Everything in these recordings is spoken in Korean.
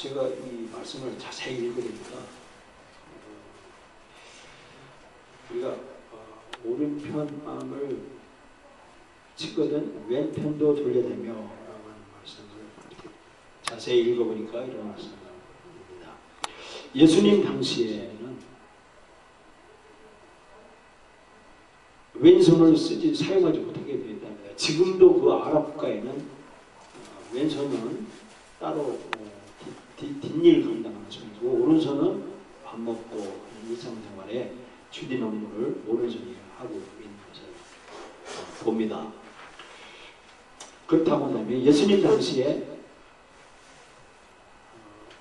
제가 이 말씀을 자세히 읽어보니까 우리가 오른편 뺨을 치거든 왼편도 돌려대며 라고 하는 말씀을 자세히 읽어보니까 이런 말씀을 나옵니다. 예수님 당시에는 왼손을 사용하지 못하게 되어 있답니다. 지금도 그 아랍 국가에는 왼손은 따로 뒷일 감당하는 손이고 오른손은 밥 먹고 일상생활에 주된 업무를 오른손이 하고 있는 것을 봅니다. 그렇다고 한다면 예수님 당시에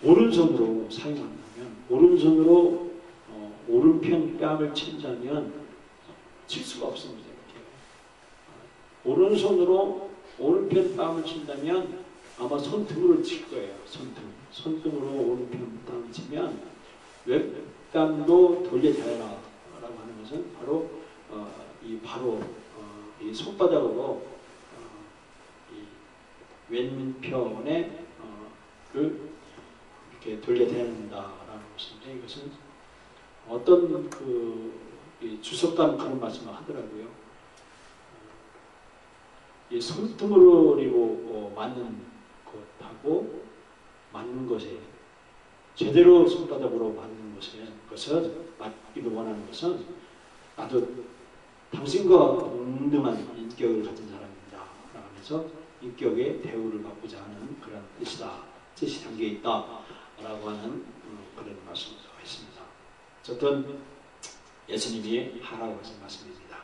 오른손으로 사용한다면 오른손으로 오른편 뺨을 친다면 칠 수가 없습니다. 오른손으로 오른편 뺨을 친다면 아마 손등으로 칠 거예요. 손등으로 오른편 뺨을 치면 왼뺨도 돌려대라 라고 하는 것은 바로 이 손바닥으로 이 왼편에 이렇게 돌려대는다라는 것인데 이것은 어떤 주석가는 그런 말씀을 하더라고요. 이 손등으로 그리고 맞는 것하고 맞는 것에 제대로 손바닥으로 맞는 것을 맞기를 원하는 것은 나도 당신과 동등한 인격을 가진 사람입니다. 라면서 인격의 대우를 받고자 하는 그런 뜻이 담겨 있다. 라고 하는 그런 말씀도 있습니다. 어쨌든 예수님이 하라고 하신 말씀입니다.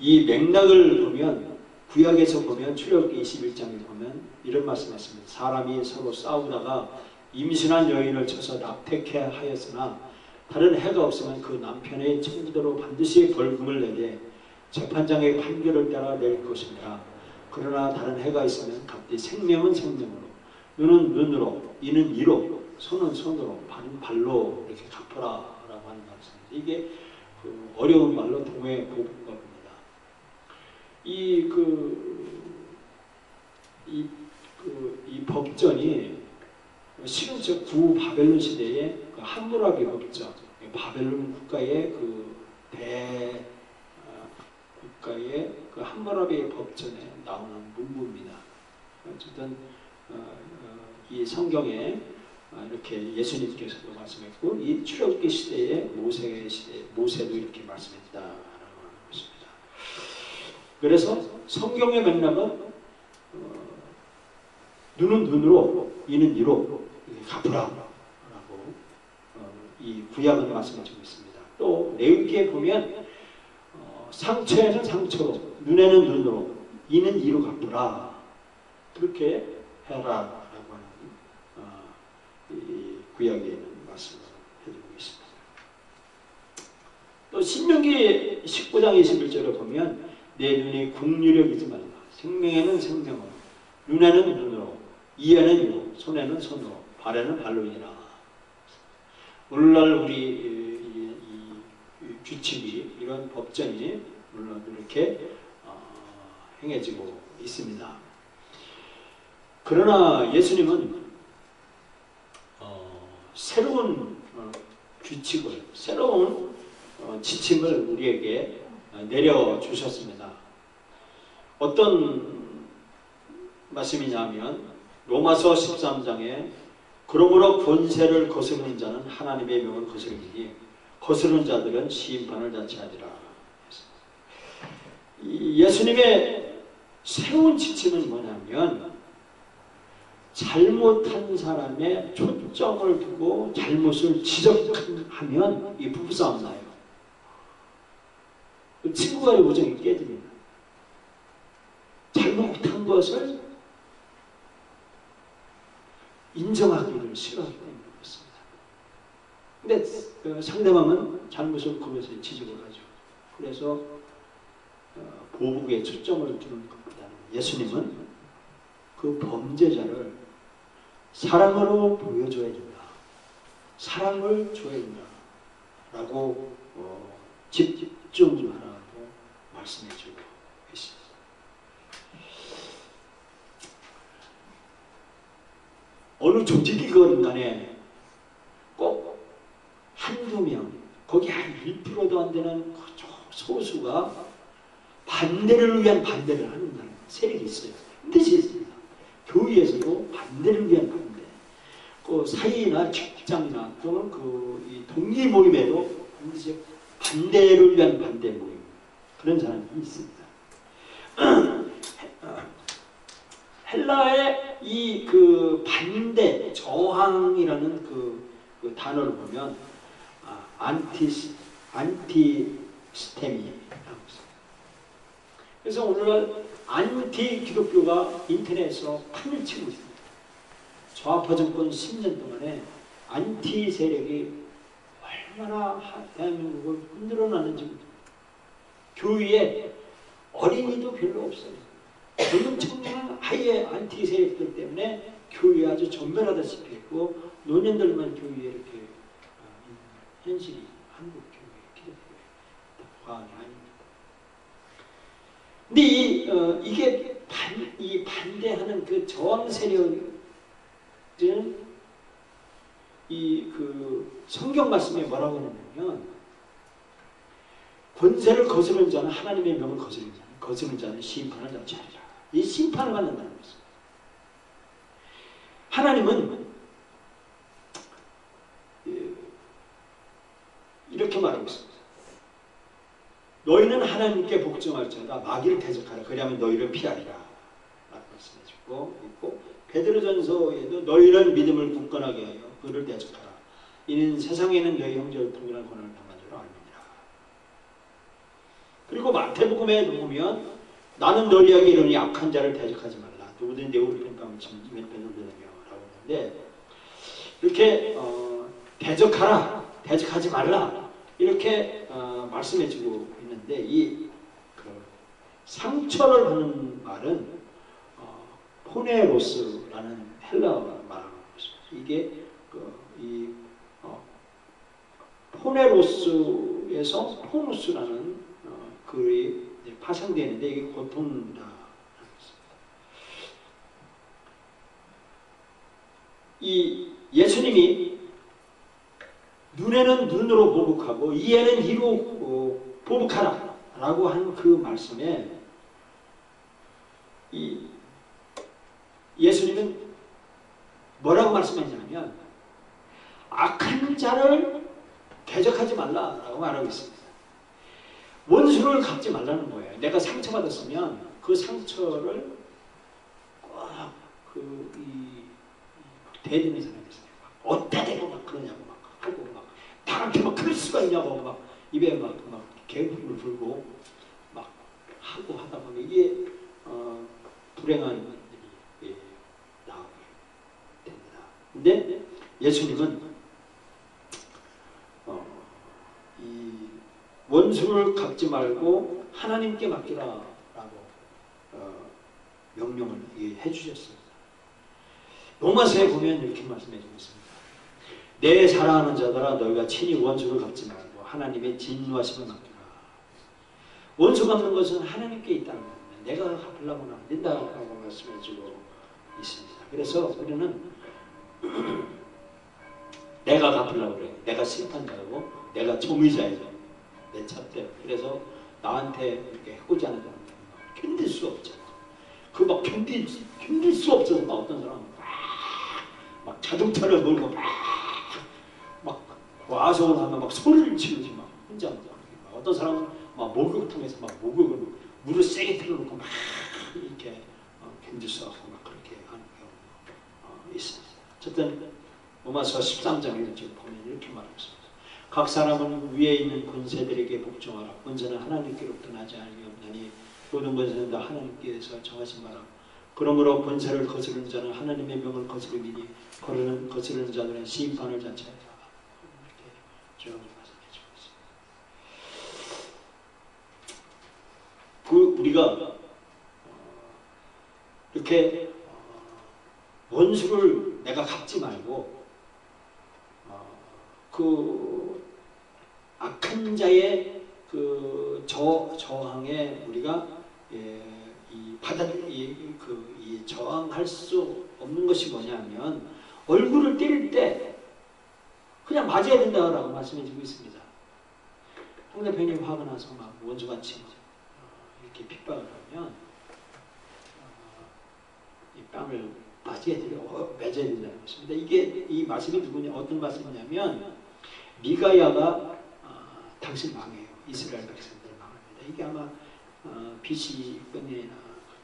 이 맥락을 보면 구약에서 보면 출애굽기 21장에 보면 이런 말씀하십니다. 사람이 서로 싸우다가 임신한 여인을 쳐서 납택해 하였으나 다른 해가 없으면 그 남편의 청부대로 반드시 벌금을 내되 재판장의 판결을 따라 낼 것입니다. 그러나 다른 해가 있으면 각기 생명은 생명으로 눈은 눈으로 이는 이로 손은 손으로 발은 발로 이렇게 갚아라 라고 하는 말씀입니다. 이게 어려운 말로 동해 보복법입니다. 이 법전이 실은 저 구바벨론 시대의 함무라비 법전, 바벨론 국가의 국가의 함무라비 법전에 나오는 문구입니다. 어쨌든 이 성경에 이렇게 예수님께서도 말씀했고 이 출애굽기 시대의 모세도 이렇게 말씀했다라고 하는 것입니다. 그래서 성경의 맥락은 눈은 눈으로 이는 이로 갚으라 라고 이 구약은 말씀해주고 있습니다. 또 레위기에 보면 상처에는 상처로 눈에는 눈으로 이는 이로 갚으라 그렇게 해라 라고 하는 이 구약에는 말씀을 해주고 있습니다. 또 신명기 19장 21절에 보면 내 눈이 국률력이지 말라 생명에는 생명으로 눈에는 눈으로 이에는 이로 손에는 손으로 발에는 발로이니라. 오늘날 우리 이 규칙이 이런 법전이 물론 이렇게 행해지고 있습니다. 그러나 예수님은 새로운 규칙을 새로운 지침을 우리에게 내려주셨습니다. 어떤 말씀이냐면 로마서 13장에 그러므로 권세를 거스르는 자는 하나님의 명을 거스르니 거스르는 자들은 심판을 자취하리라. 예수님의 새로운 지침은 뭐냐면 잘못한 사람의 초점을 두고 잘못을 지적하면 이 부부싸움 나요. 친구와의 우정이 깨집니다. 잘못한 것을 인정하기를 싫어하기 때문에 그렇습니다. 근데 상대방은 잘못을 그것에 지적을 하죠. 그래서 보복에 초점을 두는 것보다는 예수님은 그 범죄자를 사랑으로 보여줘야 된다. 사랑을 줘야 된다. 라고 집중하라고 말씀해주고 계십니다. 어느 조직이건 간에 꼭 한두 명, 거기 한 1%도 안 되는 소수가 반대를 위한 반대를 하는 세력이 있어요. 반드시 있습니다. 교회에서도 반대를 위한 반대, 그 사회나 직장이나 또는 이 동기 모임에도 반드시 반대를 위한 반대 모임, 그런 사람이 있습니다. 헬라의 이 반대, 저항이라는 그 단어를 보면 안티스테미라고 있습니다. 그래서 오늘날 안티 기독교가 인터넷에서 판을 치고 있습니다. 좌파 정권 10년 동안에 안티 세력이 얼마나 대한민국을 흔들어 놨는지. 교회에 어린이도 별로 없어요. 젊은 청년은 아예 안티 세력들 때문에 교회에 아주 전멸하다시피 했고, 노년들만 교회에 이렇게 있는 현실이 한국 교회, 기독교회 과언이 아닙니다. 근데 이게 이 반대하는 그 저항 세력은 성경 말씀에 뭐라고 하냐면, 권세를 거스르는 자는 하나님의 명을 거스르는 자는 심판을 자처하리라. 이 심판을 받는다는 것입니다. 하나님은 이렇게 말하고 있습니다. 너희는 하나님께 복종할지어다 마귀를 대적하라. 그리하면 너희를 피하리라. 라고 말씀해 주고 있고, 베드로전서에도 너희는 믿음을 굳건하게 하여 그를 대적하라. 이는 세상에는 너희 형제를 통일한 권한을 당한 줄로 알미니라. 그리고 마태복음에 보면 나는 너희에게 이르니 악한 자를 대적하지 말라. 누구든 내 우리 평가함을 치면 이면 빼돌려내며 라고 했는데, 이렇게 대적하라, 대적하지 말라 이렇게 말씀해주고 있는데, 상처를 받는 말은 포네로스라는 헬라어가 말하는 것입니다. 이게 포네로스에서 포누스라는 글이 파생되는데, 이게 고통이다. 이 예수님이 눈에는 눈으로 보복하고 이에는 이로 보복하라 라고 한 그 말씀에 예수님은 뭐라고 말씀했냐면 악한 자를 대적하지 말라라고 말하고 있습니다. 원수를 갚지 말라는 거예요. 내가 상처받았으면 그 상처를 꼭 대드는 사람이 있어요. 어디다 대고 막 그러냐고 막 하고 막 나한테 막 그럴 수가 있냐고 막 입에 막 개구리를 불고 막 하고 하다 보면 이게 불행한 일이 나오게 됩니다. 근데 예수님은 이 원수를 갚지 말고 하나님께 맡기라라고 명령을 해주셨습니다. 로마서에 보면 이렇게 말씀해주고 있습니다. 내 사랑하는 자들아 너희가 친히 원수를 갚지 말고 하나님의 진노하심을 맡기라. 원수 갚는 것은 하나님께 있다는 겁니다. 내가 갚으려고는 안 된다라고 말씀해주고 있습니다. 그래서 우리는 내가 갚으려고 그래. 내가 심판자고 내가 정의자이죠. 내 잣대로. 그래서 나한테 이렇게 해코지 하는 사람은 견딜 수 없죠. 그 막 견딜 수 없어서 막 어떤 사람은 막 자동차를 몰고 막 와서 하면 막 소리를 지르지 막 혼자 막 어떤 사람은 막 목욕탕에서 막 목욕을 물을 세게 틀어놓고 막 이렇게 견딜 수 없고 막 그렇게 하는 경우가 있습니다. 어쨌든 로마서 13장에 지금 보면 이렇게 말하고 있습니다. 각 사람은 위에 있는 권세들에게 복종하라. 권세는 하나님께로부터 나지 아니하니 모든 권세는 다 하나님께서 정하신 바라. 그러므로 권세를 거스르는 자는 하나님의 명을 거스르기니 거스르는 자들은 심판을 자처하리라. 이렇게 쭉 말씀해주고 있습니다. 우리가 이렇게 원수를 내가 갚지 말고 그 악한 자의 그 저항에 우리가 이 저항할 수 없는 것이 뭐냐면 얼굴을 때릴 때 그냥 맞아야 된다라고 말씀해 주고 있습니다. 상대편이 화가 나서 막 원수같이 이렇게 핍박을 하면 이 뺨을 맞아야 돼요. 맺어야 된다는 것입니다. 이게 이 말씀이 누구냐, 어떤 말씀이냐면 미가야가 당신 망해요. 이스라엘 백성들 망합니다. 이게 아마 BC 번이나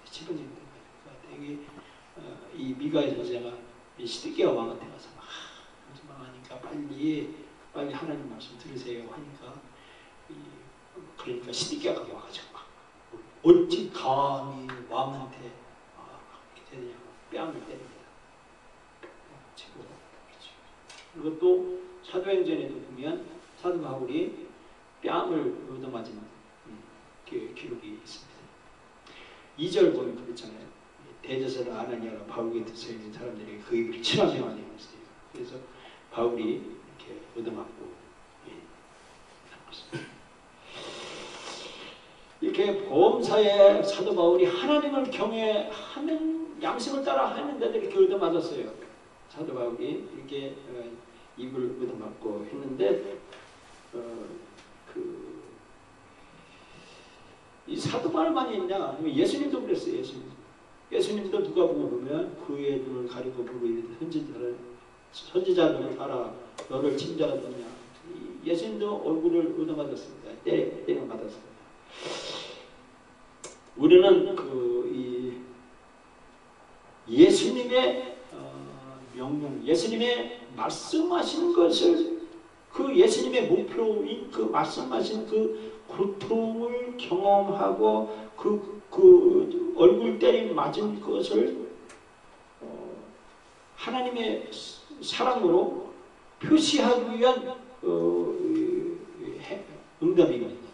10번 정도 될 것 같아요. 이게 이 미가야 전사가 시드기야 왕한테 가서 막 망하니까 빨리 하나님 말씀 들으세요 하니까 그러니까 시드기야가 와가지고 막 어찌 감히 왕한테 이렇게 되느냐고 뺨을 때립니다. 치고 그리고 또 사도행전에도 보면 사도 바울이 뺨을 얻어맞은 기록이 있습니다. 2절 보면 그렇잖아요. 대제사장 아나니아가 바울 곁에 서 있는 사람들이 그 입을 치라며 하는 것이에요. 그래서 바울이 이렇게 얻어맞고 이렇게 보험사에 사도 바울이 하나님을 경외하는 양심을 따라 하는데도 이렇게 얻어맞았어요. 사도 바울이 이렇게 입을 얻어맞고 했는데 이 사도 바울만이 있냐? 아니면 예수님도 그랬어요. 예수님도 누가 보면 그의 눈을 가리고 부르짖는 선지자들을 따라 너를 친자하더냐. 예수님도 얼굴을 얻어맞았습니다. 때려 맞았습니다. 우리는 예수님의 명령, 예수님의 말씀하신 것을 그 예수님의 목표인 그 말씀하신 그 고통을 경험하고 그 얼굴 때림 맞은 것을 하나님의 사랑으로 표시하기 위한 응답이거든요.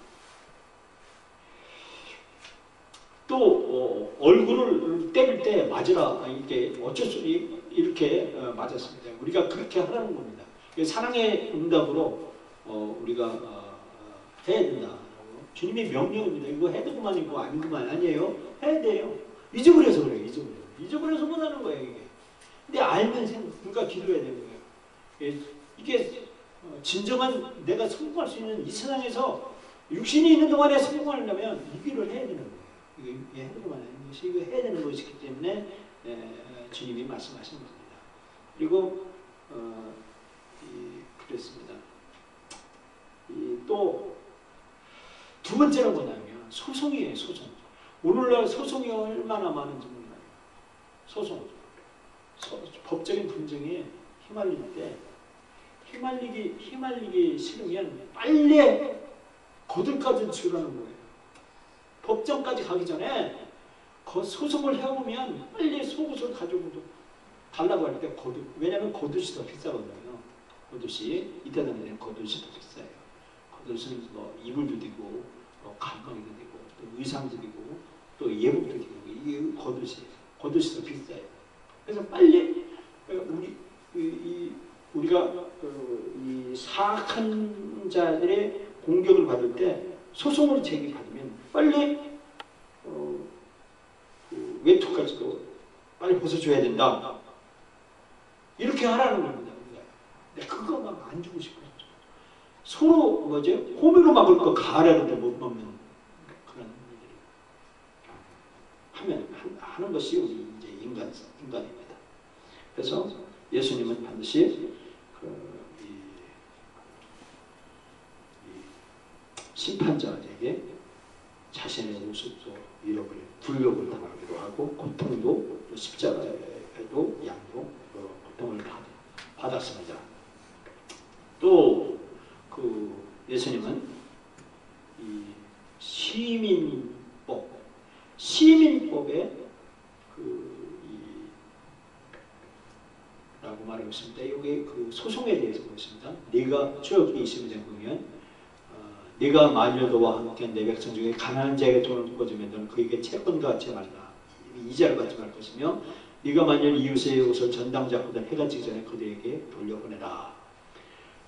또 얼굴을 때릴 때 맞으라 이게 어쩔 수 이렇게 맞았습니다. 우리가 그렇게 하라는 겁니다. 사랑의 응답으로 우리가 해야 된다. 주님의 명령입니다. 이거 해도 그만이고 아닌 그만 아니에요. 해야 돼요. 잊어버려서 그래요. 잊어버려서 못하는 거예요. 이게. 근데 알면 그러니까 기도해야 되는 거예요. 이게 진정한 내가 성공할 수 있는 이 세상에서 육신이 있는 동안에 성공하려면 이 길을 해야 되는 거예요. 이게 해도 그만 아닌 것이 이거 해야 되는 것이기 때문에 주님이 말씀하신 겁니다. 그리고 그랬습니다. 또 두 번째는 뭐냐면 소송이에요. 소송. 오늘날 소송이 얼마나 많은지 몰라요. 소송. 법적인 분쟁에 휘말릴 때 휘말리기 싫으면 빨리 거들까지 치우라는 거예요. 법정까지 가기 전에 소송을 해오면 빨리 속옷을 가지고 달라고 할 때 왜냐하면 거두시 더 비싸거든요. 거두시 이때 당시에는 거두시 더 비싸요. 거두시는 뭐 이불도 되고 가방도 되고 또 의상도 되고 또 예복도 되고 이게 거두시 더 비싸요. 그래서 빨리 우리가 이 사악한 자들의 공격을 받을 때 소송을 제기받으면 빨리 외투까지도 빨리 벗어줘야 된다. 이렇게 하라는 겁니다. 근데 그거 막 안 주고 싶어요. 서로 호미로 막을 거 가래로도 못 먹는 그런 일들이 하는 것이 우리 이제 인간입니다. 그래서 예수님은 반드시 심판자에게 자신의 모습도 잃어버린 굴욕을 당하기도 하고 고통도 또 십자가에도 양도 고통을 받았습니다. 또 예수님은 이 시민법에 라고 말하고 있습니다. 여기 소송에 대해서 보겠습니다. 네가 출애굽기 22장 보면 네가 만일 너와 함께 내 백성 중에 가난한 자에게 돈을 묶어주면 너는 그에게 채권과 같이 말라. 이자를 받지 말 것이며 네가 만일 이웃의 옷을 전당잡고다 해가 지기 전에 그들에게 돌려보내라.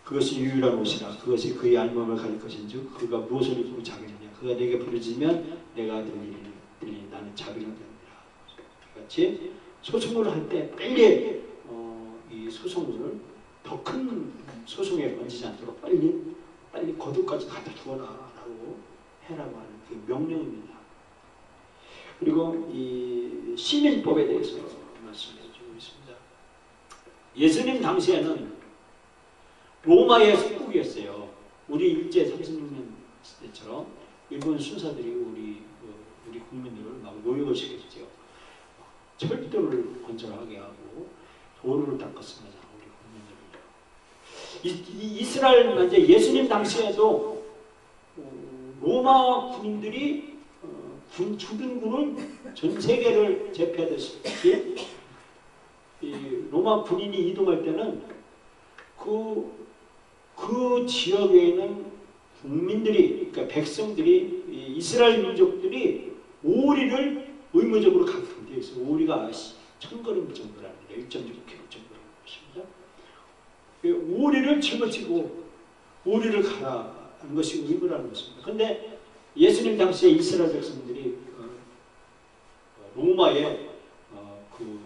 그것이 유일한 옷이라. 그것이 그의 알몸을 가릴 것인즉 그가 무엇을 입고 자기느냐. 그가 내게 부르짖으면 내가 들리니 나는 자비를 드리리라. 같이 소송을 할 때 빨리 이 소송을 더 큰 소송에 번지지 않도록 빨리 거듭까지 갖다 주어라라고 해라고 하는 그 명령입니다. 그리고 이 시민법에 대해서 말씀해 주고 있습니다. 예수님 당시에는 로마의 속국이었어요. 우리 일제 36년 때처럼 일본 순사들이 우리 국민들을 막 노역을 시켰죠. 철도를 건설하게 하고 도로를 닦았습니다. 우리 국민들을. 이스라엘 이제 예수님 당시에도 로마 군인들이 주둔군을 전 세계를 제패하듯이 로마 군인이 이동할 때는 그 지역에 있는 국민들이, 그러니까 백성들이, 이스라엘 민족들이 오리를 의무적으로 갖게 되어 있어요. 오리가 1000걸음 정도랍니다. 1.6km 정도라는 것입니다. 오리를 짊어지고 오리를 가라는 것이 의무라는 것입니다. 그런데 예수님 당시에 이스라엘 백성들이 로마의 그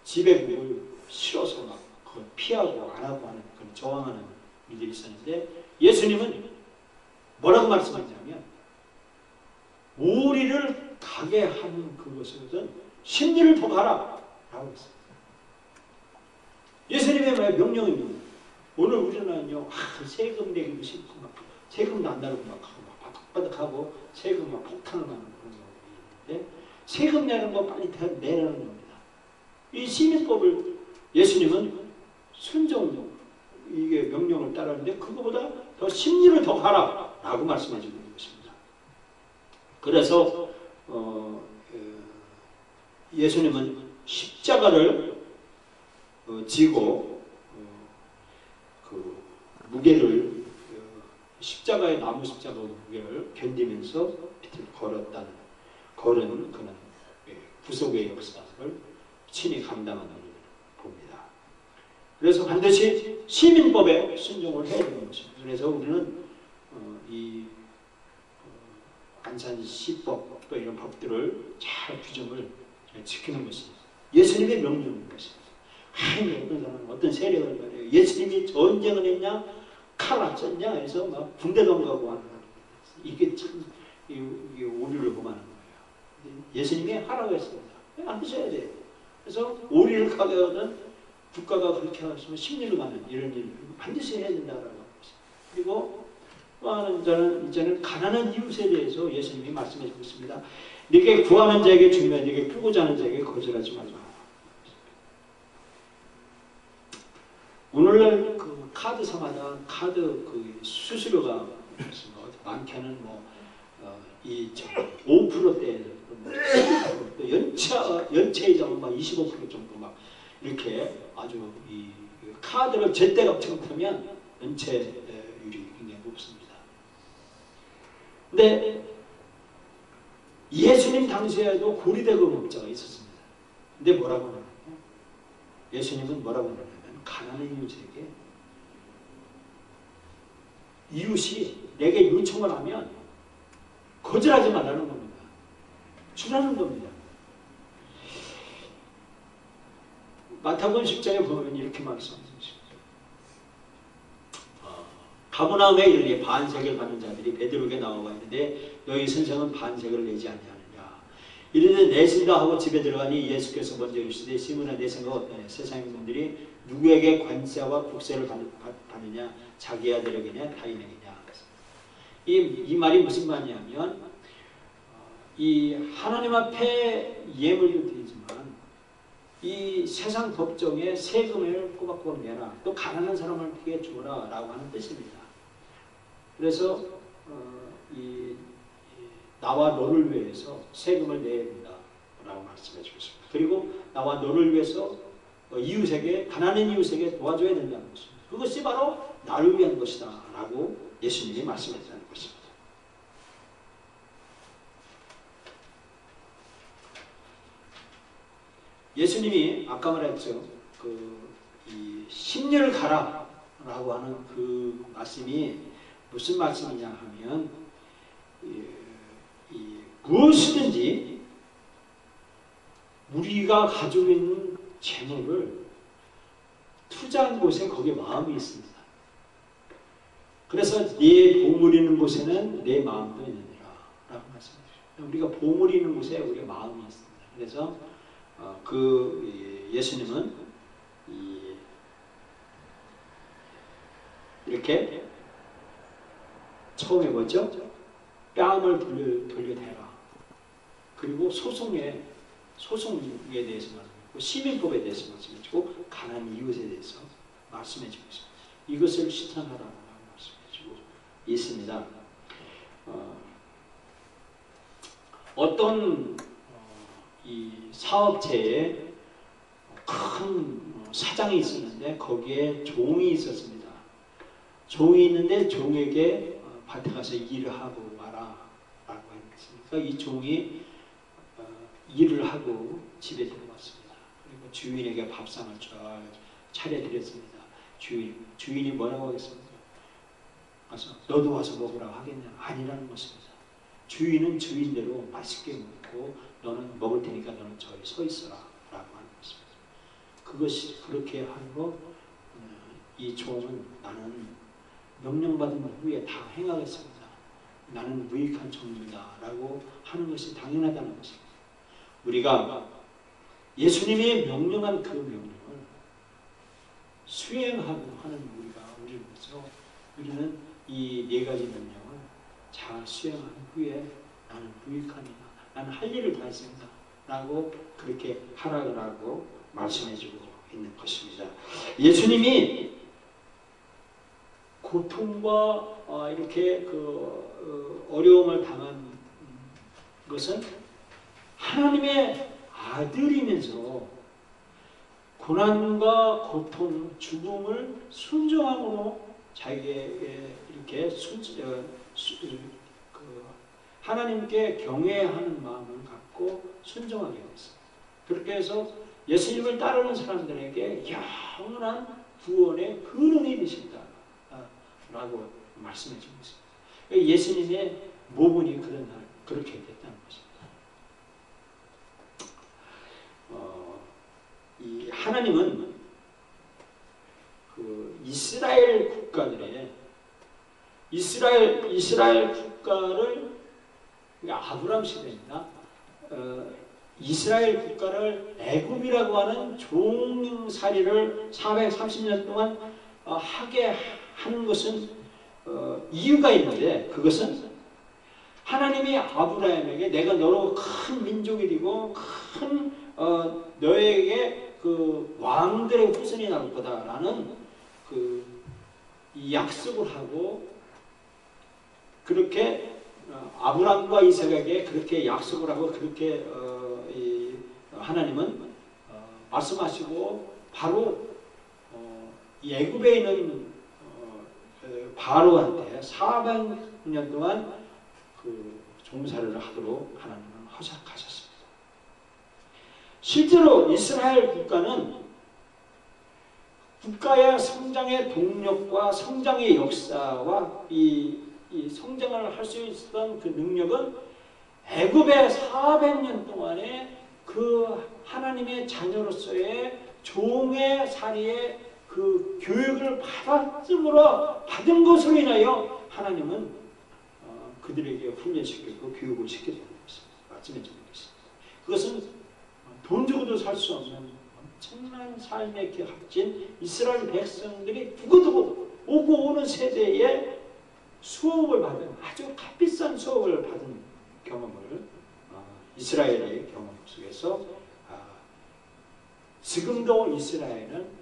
지배국을 싫어서 막 그걸 피하고 안 하고 하는 그런 저항하는 일들이 있었는데 예수님은 뭐라고 말씀하냐면 오리를 가게 하는 그것은 심리를 더 가라 라고 했습니다. 예수님의 명령입니다. 오늘 우리는요 세금 내기도 싫고 막 세금도 안 나르고 막 하고 막 바닥바닥하고 세금 막 폭탄을 하는 그런 경우가 있는데 세금 내는 거 빨리 내라는 겁니다. 이 시민법을 예수님은 순종 이게 명령을 따르는데 그거보다 더 심리를 더 가라 라고 말씀해 주고 있는 것입니다. 그래서 예수님은 십자가를 지고 그 무게를 십자가의 나무 십자가 무게를 견디면서 빛을 걸은 그는 구속의 역사를 친히 감당하는 것을 봅니다. 그래서 반드시 시민법에 순종을 해야 되는 것입니다. 그래서 우리는 이 안산시법 또 이런 법들을 잘 규정을 지키는 것입니다. 예수님의 명령인 것입니다. 어떤 사람은 어떤 세력을 말해요. 예수님이 전쟁을 했냐 칼 안 썼냐 해서 막 군대도 안 가고 하는 이게 참 이게 오류를 범하는 거예요. 예수님이 하라고 했습니다. 안 하셔야 돼요. 그래서 오리를 가게 하든 국가가 그렇게 하시면 심리를 가는 이런 일을 반드시 해야 된다라고 합니다. 그리고 또 하나는 이제는 가난한 이웃에 대해서 예수님이 말씀해 주고 있습니다. 네게 구하는 자에게 주면 네게 풀고자 하는 자에게 거절하지 말라. 오늘날 그 카드사마다 카드 그 수수료가 많게는 이 5%대에서 또 연체이자가 막 25% 정도 막 이렇게 아주 이 카드를 제때값 청구하면 연체율이 굉장히 높습니다. 근데 예수님 당시에도 고리대금업자가 있었습니다. 근데 뭐라고 하냐면 예수님은 뭐라고 하냐면 가난한 이웃에게 이웃이 내게 요청을 하면 거절하지 말라는 겁니다. 주라는 겁니다. 마태복음 10장에 보면 이렇게 말씀하십니다. 가버나움에 이르니 반세겔 받는 자들이 베드로에게 나와가 있는데 너희 선생은 반세겔을 내지 아니하느냐. 이르되 내신다 하고 집에 들어가니 예수께서 먼저 이르시되 시몬아 내 생각 어떠냐. 세상의 분들이 누구에게 관세와 국세를 받느냐. 자기 아들에게냐 타인에게냐. 이 말이 무슨 말이냐면 이 하나님 앞에 예물도 드리지만 이 세상 법정에 세금을 꼬박꼬박 내라. 또 가난한 사람에게 주어라 라고 하는 뜻입니다. 그래서 나와 너를 위해서 세금을 내야 된다 라고 말씀해 주셨습니다. 그리고 나와 너를 위해서 이웃에게 가난한 이웃에게 도와줘야 된다는 것입니다. 그것이 바로 나를 위한 것이다 라고 예수님이 말씀하셨다는 것입니다. 예수님이 아까 말했죠. 이 심리를 가라 라고 하는 그 말씀이 무슨 말씀이냐 하면 무엇이든지 우리가 가지고 있는 재물을 투자한 곳에 거기에 마음이 있습니다. 그래서 네 보물 있는 곳에는 내 마음도 있느니라 라고 말씀해 주십니다. 우리가 보물 있는 곳에 우리가 마음이 있습니다. 그래서 예수님은 이렇게 처음에 뭐죠? 뺨을 돌려대라. 그리고 소송에 대해서 말씀하고 시민법에 대해서 말씀해주고 가난한 이웃에 대해서 말씀해주고 있습니다. 이것을 실천하라고 말씀해주고 있습니다. 어떤 이 사업체에 큰 사장이 있었는데 거기에 종이 있었습니다. 종이 있는데 종에게 밭에 가서 일을 하고 와라 라고 했으니까 이 종이 일을 하고 집에 들어왔습니다. 그리고 주인에게 밥상을 차려드렸습니다. 주인이 뭐라고 하겠습니까? 와서 너도 와서 먹으라고 하겠냐? 아니라는 것입니다. 주인은 주인대로 맛있게 먹고 너는 먹을 테니까 너는 저기 서 있어라 라고 하는 것입니다. 그것이 그렇게 하고 이 종은 나는 명령받은 후에 다 행하겠습니다. 나는 무익한 종입니다 라고 하는 것이 당연하다는 것입니다. 우리가 예수님이 명령한 그 명령을 수행하고 하는 우리는 이 네 가지 명령을 잘 수행한 후에 나는 무익합니다. 나는 할 일을 다 했습니다. 라고 그렇게 하라고 말씀해주고 있는 것입니다. 예수님이 고통과 이렇게 어려움을 당한 것은 하나님의 아들이면서 고난과 고통, 죽음을 순종함으로 자기에게 이렇게 하나님께 경외하는 마음을 갖고 순종하게 됐습니다. 그렇게 해서 예수님을 따르는 사람들에게 영원한 구원의 근원이 되신다 라고 말씀해 주고 있습니다. 예수님의 모분이 그런 날 그렇게 됐다는 것입니다. 이 하나님은 그 이스라엘 국가들의 이스라엘 국가를 아브람 시대입니다. 이스라엘 국가를 애굽이라고 하는 종살이를 430년 동안 하게 하는 것은 이유가 있는데 그것은 하나님이 아브라함에게 내가 너로 큰 민족이 되고 큰 너에게 그 왕들의 후손이 나올 거다라는 이 약속을 하고 그렇게 아브라함과 이삭에게 그렇게 약속을 하고 그렇게 하나님은 말씀하시고 바로 이 애굽에 있는 바로한테 400년 동안 그 종살이를 하도록 하나님은 허락하셨습니다. 실제로 이스라엘 국가는 국가의 성장의 동력과 성장의 역사와 이 성장을 할 수 있었던 그 능력은 애굽의 400년 동안의 그 하나님의 자녀로서의 종의 살이의 그 교육을 받은 것으로 인하여 하나님은 그들에게 훈련시켰고 교육을 시켰다는 것입니다. 말씀해 주는 것입니다. 그것은 돈 주고도 살 수 없는 엄청난 삶의 값진 이스라엘 백성들이 두고두고 오고 오는 세대에 수업을 받은 아주 값비싼 수업을 받은 경험을 이스라엘의 경험 속에서 지금도 이스라엘은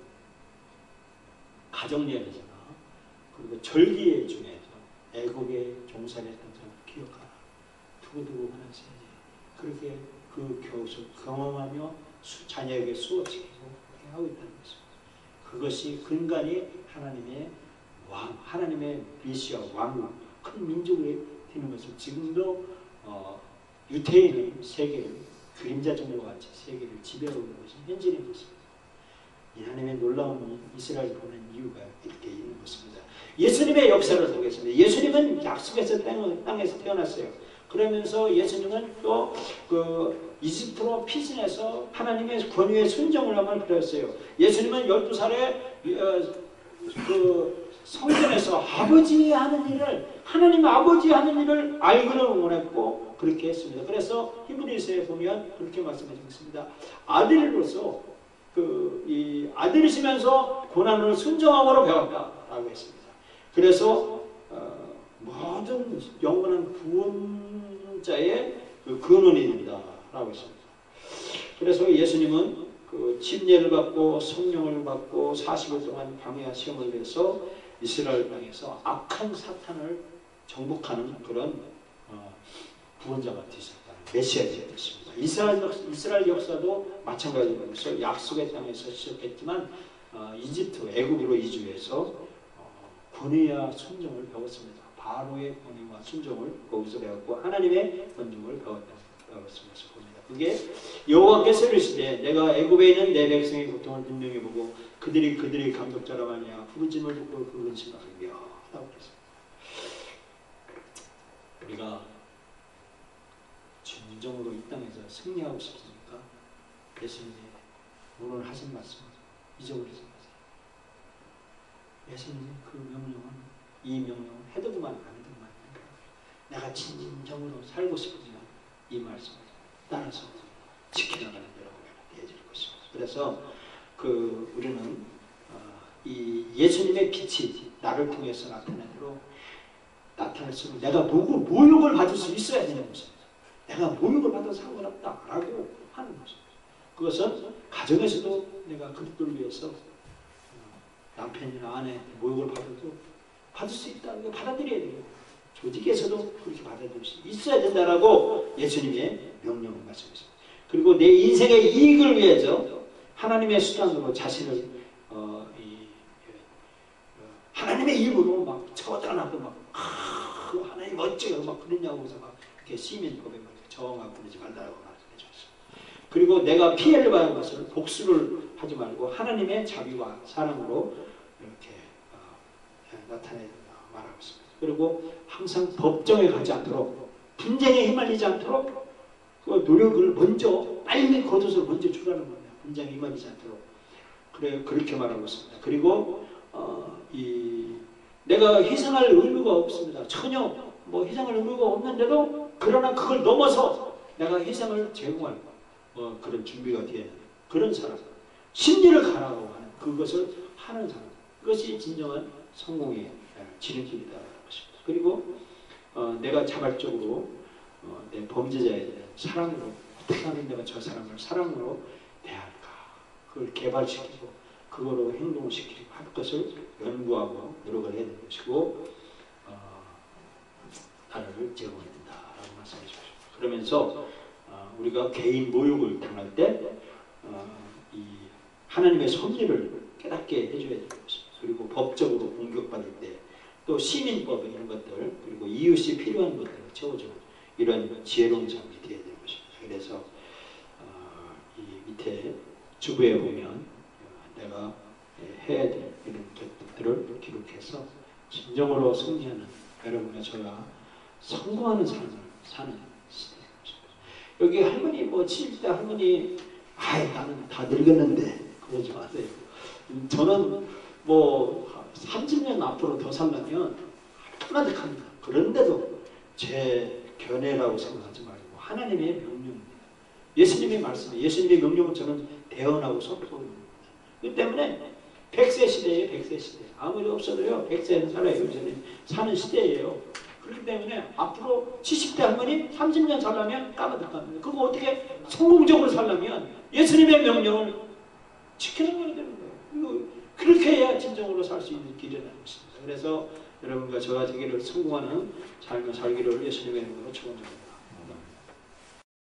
가정예배잖아. 그리고 절기의 중에서 애국의 종살이했던 사람 기억하라. 두고두고 하는 세대. 그렇게 그 교수 경험하며 자녀에게 수업시키고 그렇게 하고 있다는 것입니다. 그것이 근간이 하나님의 왕, 하나님의 메시아 왕, 큰 민족이 되는 것을 지금도 유태인은 세계를 그림자 정도와 같이 세계를 지배하고 있는 것이 현실인 것입니다. 이 하나님의 놀라운 이스라엘을 보는 이유가 이렇게 있는 것입니다. 예수님의 역사를 보겠습니다. 예수님은 약속의 땅에서 태어났어요. 그러면서 예수님은 또 그 이집트로 피신해서 하나님의 권위에 순종을 하면 그랬어요. 예수님은 12살에 그 성전에서 아버지 하는 일을, 하나님 아버지 하는 일을 알기를 원했고 그렇게 했습니다. 그래서 히브리서에 보면 그렇게 말씀하고 있습니다. 아들로서 이 아들이시면서 고난을 순종함으로 배웠다라고 했습니다. 그래서 모든 영원한 구원자의 그 근원입니다라고 했습니다. 그래서 예수님은 그 침례를 받고 성령을 받고 40일 동안 광야 시험을 해서 이스라엘 땅에서 악한 사탄을 정복하는 그런 구원자가 되셨다. 메시아가 되었습니다. 이스라엘 역사도 마찬가지로 약속의 땅에서 시작했지만 이집트, 애굽으로 이주해서 권위와 순종을 배웠습니다. 바로의 권위와 순종을 거기서 배웠고 하나님의 권능을 배웠다는 것을 봅니다. 그게 여호와께서 이르시되 내가 애굽에 있는 내 백성의 고통을 분명히 보고 그들이 감독자라 말이야 부르짖음을 듣고 그 근심을 알며 라고 그랬습니다. 우리가 진정으로 이 땅에서 승리하고 싶습니까? 예수님이 오늘 하신 말씀 잊어버리지 마세요. 예수님이 그 명령은 이 명령은 해도 그만 안 해도 그만 내가 진정으로 살고 싶으면 이 말씀을 따라서 지켜나가는 여러분이 되어질 것입니다. 그래서 우리는 이 예수님의 빛이 나를 통해서 나타날수록 내가 모욕을 받을 수 있어야 되는 것입니다. 내가 모욕을 받아도 상관없다라고 하는 것입니다. 그것은 가정에서도 내가 그릇들을 위해서 남편이나 아내 모욕을 받을 수 있다는 걸 받아들여야 돼요. 조직에서도 그렇게 받아들일 수 있어야 된다라고 예수님의 명령을 말씀하십니다. 그리고 내 인생의 이익을 위해서 하나님의 수단으로 자신을 하나님의 입으로 막 처단하고 하나님 어째요 막 그러냐고 해서 막 이렇게 시민법에 저항하고 그러지 말라고 말씀해 주셨습니다. 그리고 내가 피해를 받은 것을 복수를 하지 말고 하나님의 자비와 사랑으로 이렇게 나타내 말하고 있습니다. 그리고 항상 법정에 가지 않도록 분쟁에 휘말리지 않도록 그 노력을 먼저 빨리 겉옷을 먼저 주라는 겁니다. 분쟁에 휘말리지 않도록 그렇게 말하고 있습니다. 그리고 내가 희생할 의무가 없습니다. 전혀 희생할 의무가 없는데도 그러나 그걸 넘어서 내가 희생을 제공할 그런 준비가 되어야 하는 그런 사람, 심리를 가라고 하는 그것을 하는 사람, 그것이 진정한 성공의 지름길이다. 그리고 내가 자발적으로 내 범죄자에 대한 사랑으로 어떻게 하면 내가 저 사람을 사랑으로 대할까 그걸 개발시키고 그거로 행동을 시키고 할 것을 연구하고 노력을 해야 되는 것이고 나라를 제공해야 된다라고 말씀해 주십시오. 그러면서 우리가 개인 모욕을 당할 때 이 하나님의 섭리를 깨닫게 해줘야 되는 것입니다. 그리고 법적으로 공격받을 때 또 시민법 이런 것들 그리고 이웃이 필요한 것들을 채워주는 이런 지혜로운 삶이 되어야 되는 것입니다. 그래서 이 밑에 주부에 보면 내가 해야 될 이런 것들을 기록해서 진정으로 승리하는 여러분과 저와 성공하는 삶을 사는 시대인 것입니다. 여기 할머니 70대 할머니 나는 다 늙었는데 그러지 마세요. 저는 30년 앞으로 더 살려면 하나득합니다. 그런데도 제 견해라고 생각하지 말고 하나님의 명령입니다. 예수님의 말씀, 예수님의 명령은 저는 대언하고 선포합니다. 그 때문에 100세 시대에 100세 시대 아무리 없어도요 100세는 살아요. 요새는 사는 시대예요. 그렇기 때문에 앞으로 70대 할머니 30년 살려면 까마득합니다. 그거 어떻게 성공적으로 살려면 예수님의 명령을 지켜나가야 되는 거예요. 그렇게 해야 진정으로 살 수 있는 길이라는 것입니다. 그래서 여러분과 저와 되기를 성공하는 삶을 살기를 예수님의 이름으로 축원합니다.